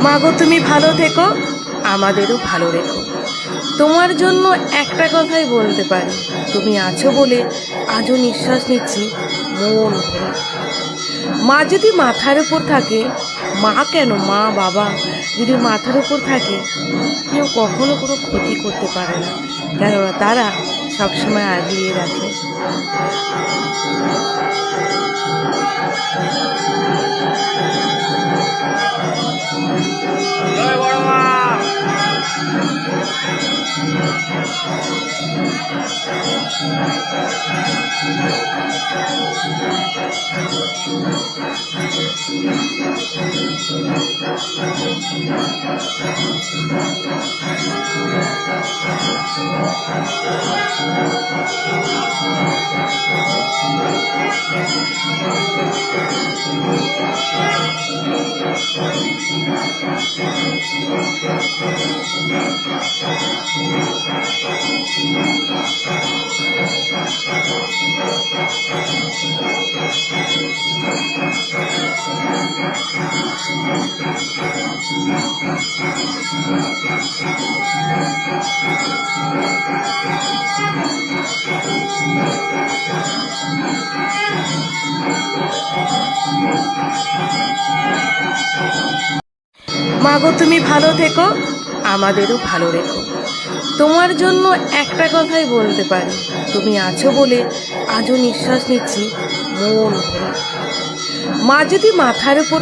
মাগো তুমি ভালো থেকো, আমাদেরও ভালো রেখো। তোমার জন্য একটা কথাই বলতে পারি, তুমি আছো বলে আজও নিঃশ্বাস নিচ্ছি মন ভরে। মা যদি মাথার উপর থাকে, মা কেন মা বাবা যদি মাথার উপর থাকে, কেউ কখনো কোনো ক্ষতি করতে পারে না, কেননা তারা সবসময় আগলিয়ে রাখে। জয় বড় মা। মাগো তুমি ভালো থেকো, আমাদেরও ভালো রেখো। তোমার জন্য একটা কথাই বলতে পারি, তুমি আছো বলে আজও নিঃশ্বাস নিচ্ছি মন ভরে। মা যদি মাথার উপর